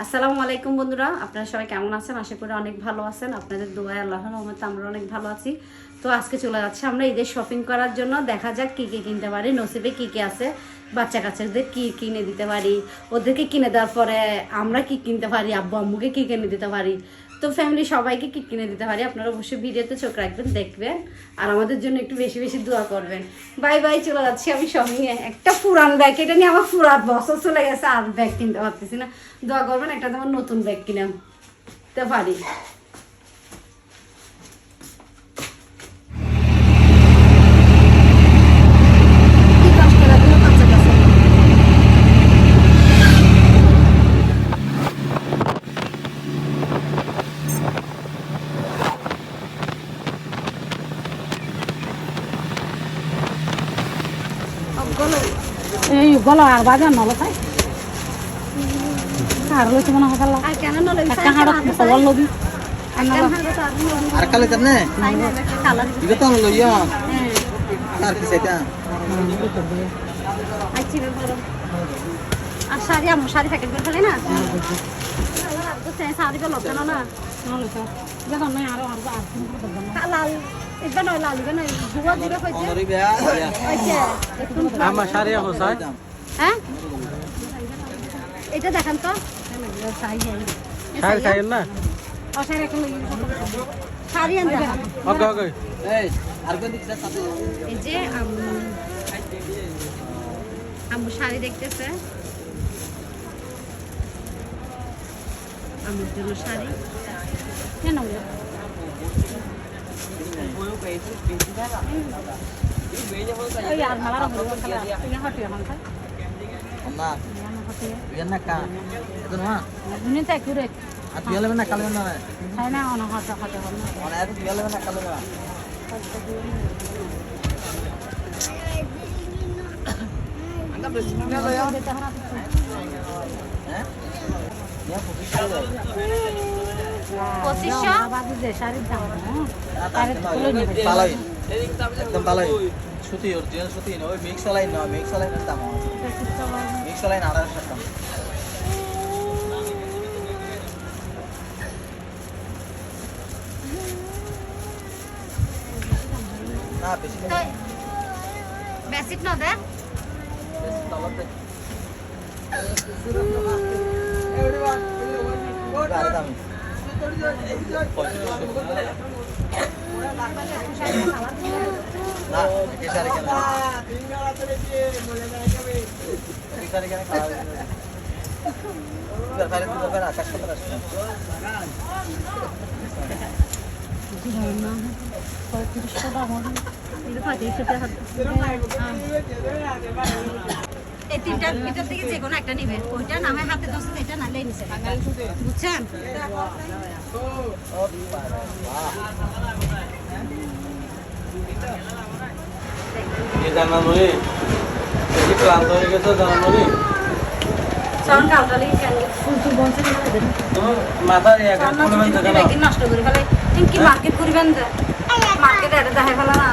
আসসালামু আলাইকুম বন্ধুরা, আপনারা সবাই কেমন আছেন? আশা করি অনেক ভালো আছেন। আপনাদের দোয়ায় আল্লাহর রহমতে আমরা অনেক ভালো আছি। তো আজকে চলে যাচ্ছে আমরা ঈদের শপিং করার জন্য। দেখা যাক কী কী কিনতে পারি, নসিবে কী কী আছে, বাচ্চা কাচ্চাদের কী কিনে দিতে পারি, ওদেরকে কিনে দেওয়ার পরে আমরা কী কিনতে পারি, আব্বু আম্মুকে কী কিনে দিতে পারি, তো ফ্যামিলি সবাইকে কী কিনে দিতে পারি। আপনারা অবশ্যই ভিডিওতে চোখ রাখবেন, দেখবেন আর আমাদের জন্য একটু বেশি বেশি দোয়া করবেন। বাই বাই, চলে যাচ্ছি আমি শপিংয়ে। একটা পুরান ব্যাগ, এটা নিয়ে আমার পুরান বছর চলে গেছে, আর ব্যাগ কিনতে পারতেছি না। দোয়া করবেন একটা তোমার নতুন ব্যাগ কিনতে পারি। এই গলা আর বাজার নল খাই আর লইছে মনে হয় আর কেন নলে একটা হাড় খবর লবি আর কালে তেমনে ইগো তো লইয়া আর কি সেটা আর শাড়ি আমার শাড়ি প্যাকেট করে ফেলে না, শাড়ি পেলো কেন না যখন নাই আরো আর লাল এটা নয়, লাল এটা নয়, ধোয়া দিবে হয়েছে। অনরি বেয়া আমার শাড়ি হোসাই হ্যাঁ এটা দেখান তো, শাড়ি খাইন না শাড়ি আন দেখান। ওকে ওকে এই আর কোন দিকে সাথে এই যে আম্মু শাড়ি দেখতেছে, আম্মুর জন্য শাড়ি কেন ওই আর মালার হলো খালা তুই হটে এখন খাই না বিয়ান না কা তো না দুনি তো একুরে আর তুই হলে না কালে না খাই না অন হটে হটে হল মানে আর তুই হলে না কালে না আঙ্গা বেশি না লয়া হ্যাঁ ইয়া পঁচিশ টাকা 2500 বাবু যে শাড়ির দাম তারে খুলে নিবে পালাই একদম পালাই সুতি অরিজিনাল সুতি না ওই মিক্স লাইন না মিক্স লাইনের দাম মিক্স লাইন 2800 টাকা না বেশি তো বেসিক না দে এই তিনটার ভিতর থেকে যে কোনো একটা নিবেন, ওইটা নামে হাতে দোষে এটা নালে নিচে বুঝছেন। জানানোই ক্লান্ত হয়ে গেছে জানানোই সন কাউটালি কেন ফুলটু বলছে না দেন মাথার এক একদিন নষ্ট করে ফেলে কি মার্কেট করবেন, মার্কেটে এটা দেখাই ফেলা না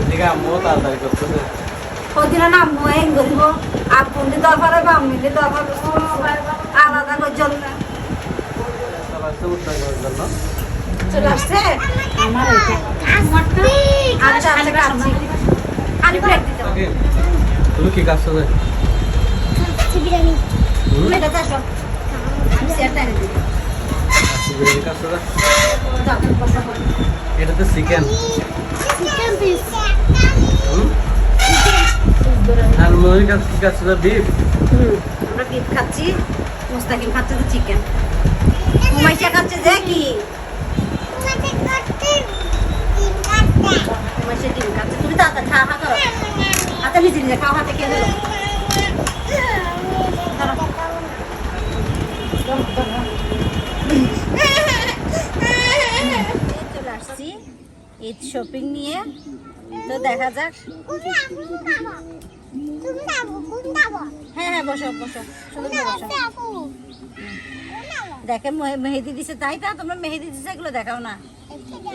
এদিকে আম্মু তাড়াতাড়ি করতেছে ওদিন না আম্মু হেং করিব আপনি দরকার হবে আম্মিতে দরকার আলাদা করে জল না চলে আসছে আমার এটা আচ্ছা আচ্ছা কাটছি আলু ব্রেক দিতে হবে। তুমি কি কাজ করছো তুমি এটা আসো আমি সেটা এনে দিই বিরিয়ানি কাজ করছো দাও বসা করো এটা তো চিকেন চিকেন পিস আর মুরগি কাজ কি কাজ করছো বিফ আমরা বিফ খাচ্ছি, মুস্তাকিম খাচ্ছে তো চিকেন, হুমাইশা খাচ্ছে যে কি হুমাইশা ডিম খাচ্ছে। তুমি তাড়াতাড়ি খাওয়া করো, হাতে নিজে নিজে খাও, হাতে কে দিল চলে আসছি ঈদ শপিং নিয়ে। তো দেখা যাক, হ্যাঁ হ্যাঁ বসো বসো সুন্দর বসো। দেখে মেহেদি দিছে তাই তা তোমরা মেহেদি দিছে এগুলো দেখাও না,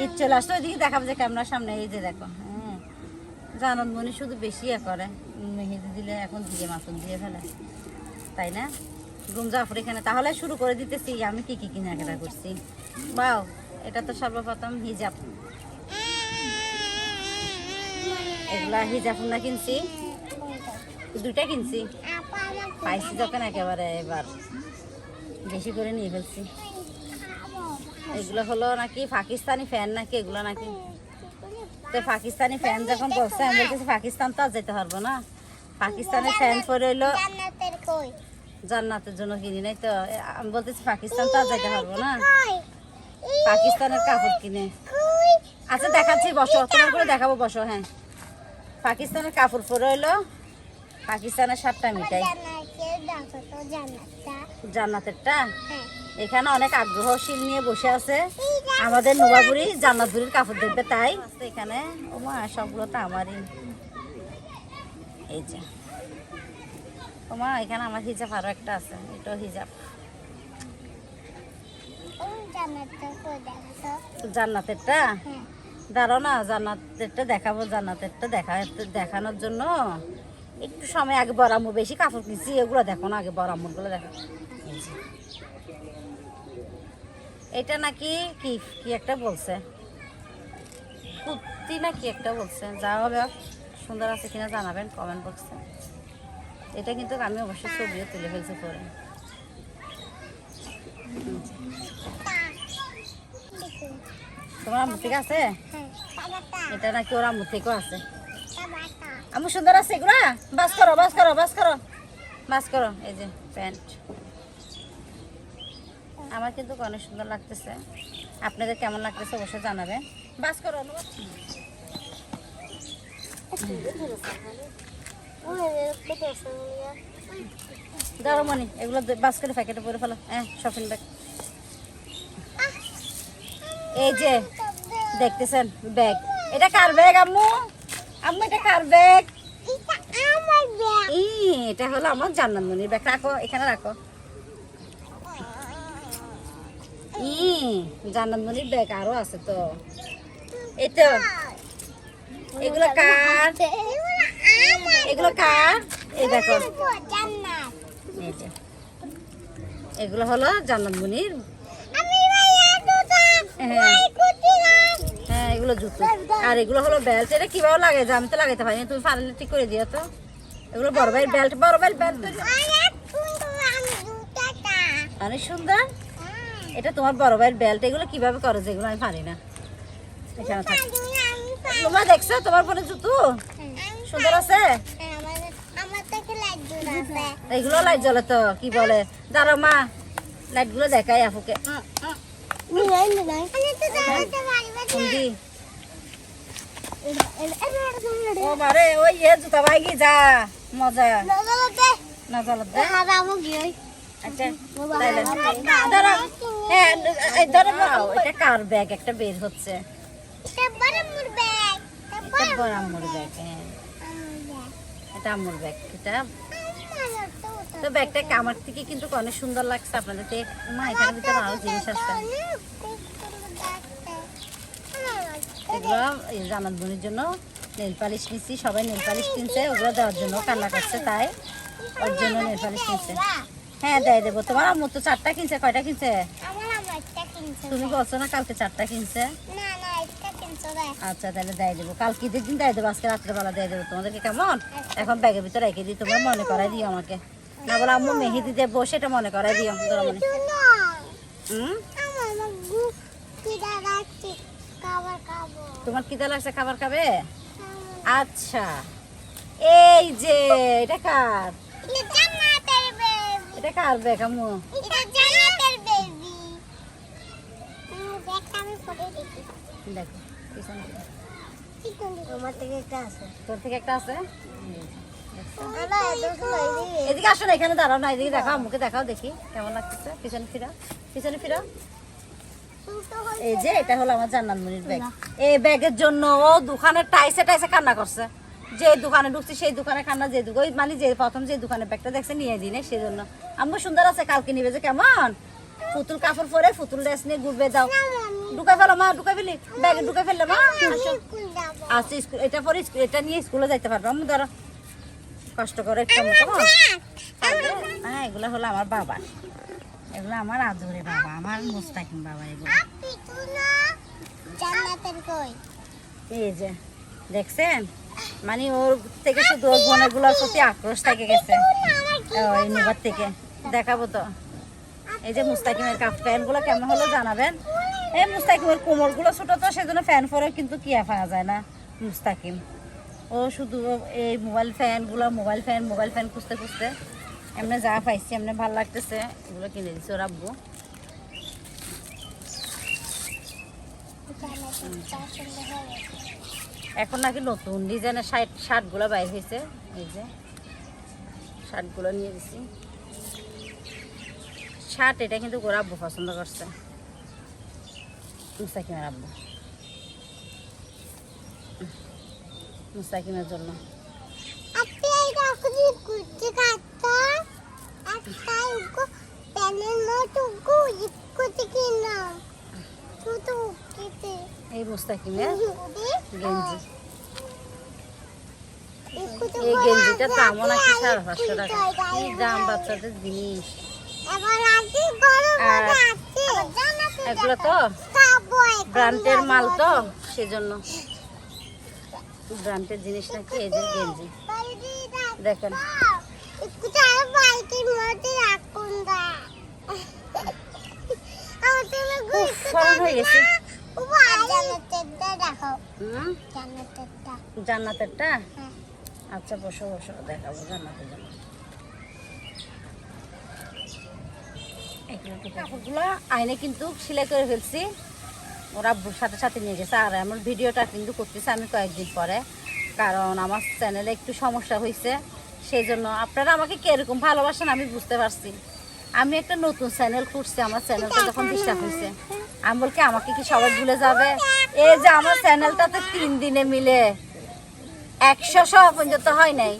ঈদ চলে আসতো ওইদিকে দেখাবো যে ক্যামেরার সামনে। এই যে দেখো, হ্যাঁ জানত মনে শুধু বেশি করে মেহেদি দিলে এখন দিয়ে মাখন দিয়ে ফেলে, তাই না? গুম জাফর এখানে তাহলে শুরু করে দিতেছি আমি কি কি কেনাকাটা করছি। বাও, এটা তো সর্বপ্রথম হিজাব, এগুলা হিজাব না কিনছি, দুইটা কিনছি, পাইছি যখন একেবারে এবার বেশি করে নিয়ে ফেলছি। এগুলো হলো নাকি পাকিস্তানি ফ্যান নাকি এগুলো নাকি, তো পাকিস্তানি ফ্যান যখন বলছে আমি বলতেছি পাকিস্তান তো আর যেতে পারবো না, পাকিস্তানের ফ্যান পরে হইলো জান্নাতের জন্য কিনি নাই, তো আমি বলতেছি পাকিস্তান তো আর যেতে পারবো না, পাকিস্তানের কাপড় কিনে। আচ্ছা দেখাচ্ছি, বসো, তোমার করে দেখাবো, বসো। হ্যাঁ, পাকিস্তানের কাপড় পরে হইলো পাকিস্তানের 7টা মিঠাই, জান্নাতেরটা। এখানে অনেক আগ্রহশীল নিয়ে বসে আছে আমাদের নোবাবুরি জান্নাতপুরীর কাপড় দেখবে, তাই এখানে ওমা সবগুলো তো আমারই। এই যে ওমা এখানে আমার হিজাব আরো একটা আছে, এটাও হিজাব, জান্নাতেরটা। দাঁড়ো না, জান্নাতেরটা দেখাবো, জান্নাতেরটা দেখানোর জন্য একটু সময় আগে বরাম্মু বেশি কাপড় কিনছি, এগুলো দেখো না, আগে বরাম্মুর গুলো দেখো। এটা নাকি কি কি একটা বলছে, কুর্তি না কি একটা বলছে, যা হবে সুন্দর আছে কিনা জানাবেন কমেন্ট বক্সে। এটা কিন্তু আমি অবশ্যই ছবিও তুলে ফেলছি পরে। তোমার আম্মু থেকে আছে, এটা নাকি ওর আম্মু থেকেও আছে। আম্মু সুন্দর আছে এগুলা, বাস করো বাস করো বাস করো বাস করো। এই যে প্যান্ট আমার কিন্তু অনেক সুন্দর লাগতেছে, আপনাদের কেমন লাগতেছে অবশ্যই জানাবেন। বাস করো, ধরো মনি এগুলো বাস করে প্যাকেটে পরে ফেলো। হ্যাঁ, শপিং ব্যাগ। এই যে দেখতেছেন ব্যাগ, এটা কার ব্যাগ আম্মু? আম্মু এটা কার ব্যাগ? এটা হলো আমার জান্নাতমণির ব্যাগ, রাখো এখানে রাখো। জান্নাতমণির ব্যাগ আরো আছে তো, এই তো। এগুলো কার? এগুলো কার? এই দেখো, এই যে এগুলো হলো জান্নাতমণির। হ্যাঁ, এগুলো জুতো, আর এগুলো হলো বেল্ট। এটা কিভাবে লাগে আমি তো লাগাইতে পারি না, তুমি পারলে ঠিক করে দিও তো। এগুলো বড় ভাইয়ের বেল্ট, বড় ভাইয়ের বেল্ট অনেক সুন্দর। এটা তোমার বড় ভাইয়ের বেল্ট, এগুলো কিভাবে করো যেগুলো আমি পারি না। এখানে থাকে, তোমরা দেখছো তোমার বোনের জুতো সুন্দর আছে, এগুলো লাইট জ্বলে তো, কি বলে, দাঁড়াও মা লাইট গুলো দেখাই আপুকে। ও মারে ওই জুতা ভাইগি যা মজা না জ্বলত দে। আচ্ছা তাইলে দাঁড়াও, হ্যাঁ ধরো নাও। এটা কার ব্যাগ একটা বের হচ্ছে, বড় আম্মুর ব্যাগ। হ্যাঁ, এটা আম্মুর ব্যাগ। এটা তো ব্যাগটা আমার থেকে কিন্তু অনেক সুন্দর লাগছে আপনাদের। মা এখানে ভিতরে আরো জিনিস আছে, এগুলো জান্নাতমণির জন্য নেল পালিশ কিনছি, সবাই নেল পালিশ কিনছে, ওগুলো দেওয়ার জন্য কান্না করছে, তাই ওর জন্য নেল পালিশ কিনছে। হ্যাঁ দিয়ে দেবো। তোমার আম্মু তো 4টা কিনছে, কয়টা কিনছে? তুমি বলছো না কালকে 4টা কিনছে। আচ্ছা তাহলে দিয়ে দেবো, কালকে ঈদের দিন দিয়ে দেবো, আজকে রাত্রেবেলা দিয়ে দেবো তোমাদেরকে, কেমন? এখন ব্যাগের ভিতরে রেখে দিই, তোমরা মনে করাই দিও আমাকে, না বলে আম্মু মেহেদি দেবো সেটা মনে করাই দিও। মনে তোমার খিদে লাগছে, খাবার খাবে? আচ্ছা এই যে এটা কার? এটা কার ব্যাগ আম্মু? দেখো তোমার থেকে একটা আছে, তোর থেকে একটা আছে। এদিকে আসো না, এখানে দাঁড়াও না, এদিকে দেখাও, আম্মুকে দেখাও দেখি কেমন লাগতেছে। পিছনে ফিরাও, পিছনে ফিরাও। এই যে এটা হলো আমার জান্নাতমণির ব্যাগ। এই ব্যাগের জন্য ও দোকানের টাইসে টাইসে কান্না করছে, যে দোকানে ঢুকছি সেই দোকানে কান্না, যে ওই মানে যে প্রথম যে দোকানে ব্যাগটা দেখছে নিয়ে দিই না, সেই জন্য। আম্মু সুন্দর আছে, কালকে নিবে যে কেমন? পুতুল কাপড় পরে পুতুল ড্রেস নিয়ে ঘুরবে, যাও ঢুকাই ফেলো মা, ঢুকাই ফেলি ব্যাগে ঢুকাই ফেললে মা। আসো আচ্ছা স্কুল, এটা পরে এটা নিয়ে স্কুলে যাইতে পারবো আমি। ধরো কষ্ট করে একটু মতো। হ্যাঁ এগুলো হলো আমার বাবা, এগুলো আমার আদরে বাবা, আমার মুস্তাকিম বাবা। এগুলো এই যে দেখছেন, মানে ওর থেকে শুধু ওর বোনেগুলোর প্রতি আক্রোশ থেকে গেছে ওই নিবার থেকে। দেখাবো তো। এই যে মুস্তাকিমের কাপ প্যান্টগুলো কেমন হলো জানাবেন। এই মুস্তাকিমের কোমরগুলো ছোট তো সেজন্য ফ্যান পরে কিন্তু কি পাওয়া যায় না মুস্তাকিম। ও শুধু এই মোবাইল ফ্যান খুঁজতে খুঁজতে এমনি যা পাইছি এমনি ভালো লাগতেছে এগুলো কিনে দিচ্ছে ওর আব্বু। এখন নাকি নতুন ডিজাইনের শার্টগুলো বাইর হয়েছে। এই যে শার্টগুলো নিয়ে দিছি। শার্ট এটা কিন্তু ওর আব্বু পছন্দ করছে, মুস্তাকিমের আব্বু, মুস্তাকিমের জন্য। এই মুস্তাকিমের গেঞ্জি, এই গেঞ্জিটার দামও নাকি 550 টাকা। কি দাম বাচ্চাদের জিনিস। আর এগুলো তো ব্র্যান্ডের মাল তো সেজন্য ব্র্যান্ডের জিনিস নাকি। এই যে গেঞ্জি দেখেন, হয়ে গেছে জান্নাতেরটা। আচ্ছা বসো বসো, দেখাবো জান্নাতের জন্য। কাপড়গুলো আইনে কিন্তু সেলাই করে ফেলছি, ওরা সাথে সাথে নিয়ে গেছে। আর আমার ভিডিওটা কিন্তু করতেছে আমি কয়েকদিন পরে, কারণ আমার চ্যানেলে একটু সমস্যা হয়েছে। সেই জন্য আপনারা আমাকে কীরকম ভালোবাসেন আমি বুঝতে পারছি। আমি একটা নতুন চ্যানেল খুঁজছি, আমার চ্যানেলটা যখন ডিস্টার্ব হয়েছে আমি বলছি আমাকে কি সবাই ভুলে যাবে। এই যে আমার চ্যানেলটাতে 3 দিনে মিলে 100 পর্যন্ত হয় নাই,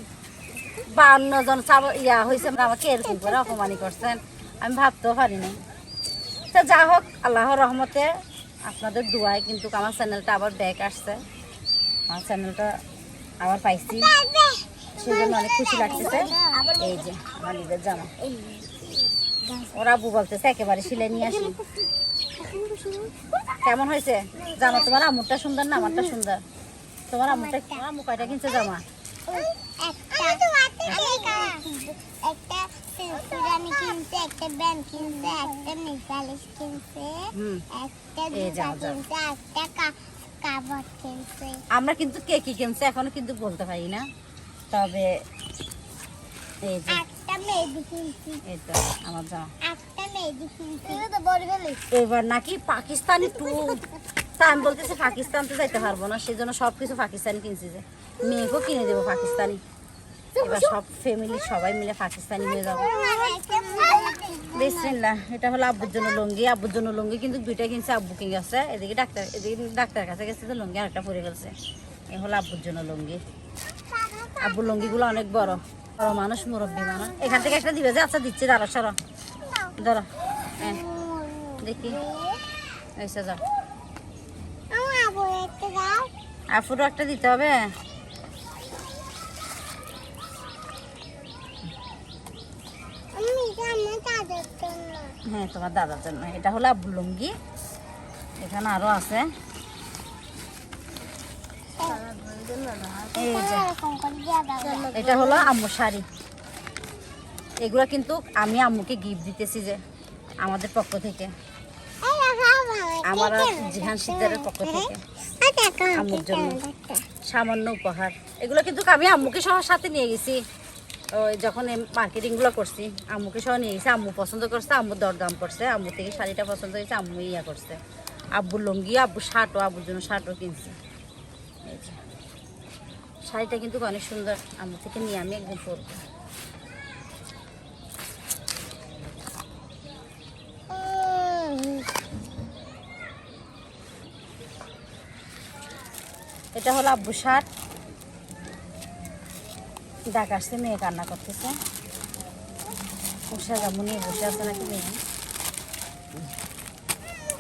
52 জন হয়েছে। আমাকে এরকম করে অপমানি করছেন আমি ভাবতেও পারি নাই। তো যা হোক আল্লাহর রহমতে আপনাদের দোয়ায় কিন্তু আমার চ্যানেলটা আবার ব্যাক আসছে, আমার চ্যানেলটা আবার পাইছি, সেজন্য অনেক খুশি লাগতেছে। এই যে আমার নিজের জামা, ওরা আব্বু বলতেছে একেবারে সিলাই নিয়ে আসি। কেমন হয়েছে জামা? তোমার আম্মুরটা সুন্দর না আমারটা সুন্দর? তোমার আম্মুটা, আম্মু কয়টা কিনছে জামা? আমরা কিন্তু কে কি কিনছে এখনো কিন্তু বলতে পারি না, তবে এই যে আমার জামা এবার নাকি পাকিস্তানি ট্যুর। তা আমি বলতেছি পাকিস্তান তো যাইতে পারবো না, সেজন্য সবকিছু পাকিস্তানি কিনছি। যে মেয়েকেও কিনে দেবো পাকিস্তানি, এবার সব ফ্যামিলি সবাই মিলে পাকিস্তানি হয়ে যাবো। বিসমিল্লাহ। এটা হলো আব্বুর জন্য লুঙ্গি, আব্বুর জন্য লুঙ্গি কিন্তু 2টা কিনছে, আব্বু কিনে গেছে। এদিকে ডাক্তার কাছে গেছে তো লুঙ্গি আরেকটা পরে গেছে। এ হলো আব্বুর জন্য লুঙ্গি। আব্বুর লুঙ্গিগুলো অনেক বড় বড় মানুষ, মুরব্বী মানুষ। এখান থেকে একটা দিবে যে, আচ্ছা দিচ্ছি, দাঁড়া সরো ধরো। হ্যাঁ দেখি এসে যাও, আফুরও একটা দিতে হবে। হ্যাঁ তোমার দাদার জন্য। এটা হলো আব্বুর লুঙ্গি, এখানে আরো আছে। এই যে এটা হলো আম্মুর শাড়ি। এগুলো কিন্তু আমি আম্মুকে গিফট দিতেছি যে আমাদের পক্ষ থেকে, আমার জিহান সিদ্দারের পক্ষ থেকে আম্মুর জন্য সামান্য উপহার। এগুলো কিন্তু আমি আম্মুকে সহ সাথে নিয়ে গেছি, ওই যখন মার্কেটিংগুলো করছি আম্মুকে সহ নিয়ে গেছি। আম্মু পছন্দ করছে, আম্মু দরদাম করছে, আম্মু থেকে শাড়িটা পছন্দ হয়েছে, আম্মু ইয়া করছে। আব্বুর লুঙ্গি, আব্বুর শার্টও, আব্বুর জন্য শার্টও কিনছি। এই যে শাড়িটা কিন্তু অনেক সুন্দর, আম্মু থেকে নিয়ে আমি একদিন পরবো। এটা হলো আব্বুর শার্ট। ডাক আসছে, মেয়ে কান্না করতেছে, উষা জামু নিয়ে বসে আছে নাকি মেয়ে।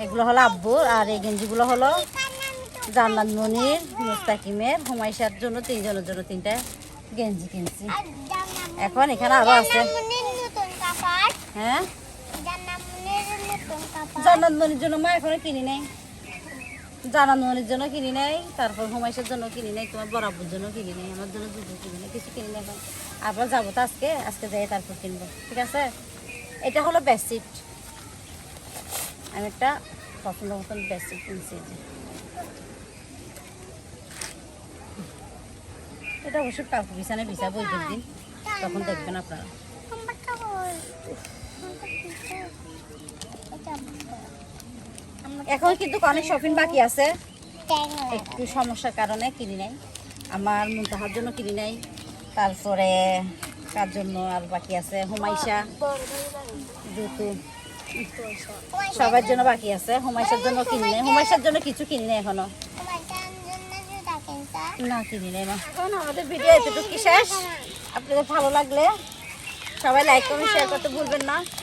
এগুলো হলো আব্বুর, আর এই গেঞ্জিগুলো হলো জান্নাত মনির, মুস্তাকিমের, হুমাইশার জন্য, তিনজনের জন্য তিনটা গেঞ্জি কিনছি। এখন এখানে আরো আছে। হ্যাঁ, জান্নাত মনির জন্য মা এখনো কিনি নাই, জান্নাত মনির জন্য কিনি নাই, তারপর হুমাইশার জন্য কিনি নাই, তোমার বড় আব্বুর জন্য কিনি নাই, আমার জন্য জুতো কিনি নাই, কিছু কিনি নাই। এখন আবার যাবো তো আজকে যাই তারপর কিনবো, ঠিক আছে। এটা হলো বেডশিট, আমি একটা পছন্দ মতন বেডশিট কিনছি। এটা অবশ্যই কালকে বিছানায় বিছাবো ওই দিন, তখন দেখবেন আপনারা। এখন কিন্তু অনেক শপিং বাকি আছে, একটু সমস্যার কারণে কিনি নাই। আমার মুনতাহার জন্য কিনি নাই, তারপরে কার জন্য আর বাকি আছে, হুমাইশা জুতো সবার জন্য বাকি আছে, হুমাইশার জন্য কিনি নাই, হুমাইশার জন্য কিছু কিনি নাই এখনো, না কিনি নাই মা। এখন আমাদের ভিডিও এতটুকু শেষ। আপনাদের ভালো লাগলে সবাই লাইক কমেন্ট শেয়ার করতে ভুলবেন না।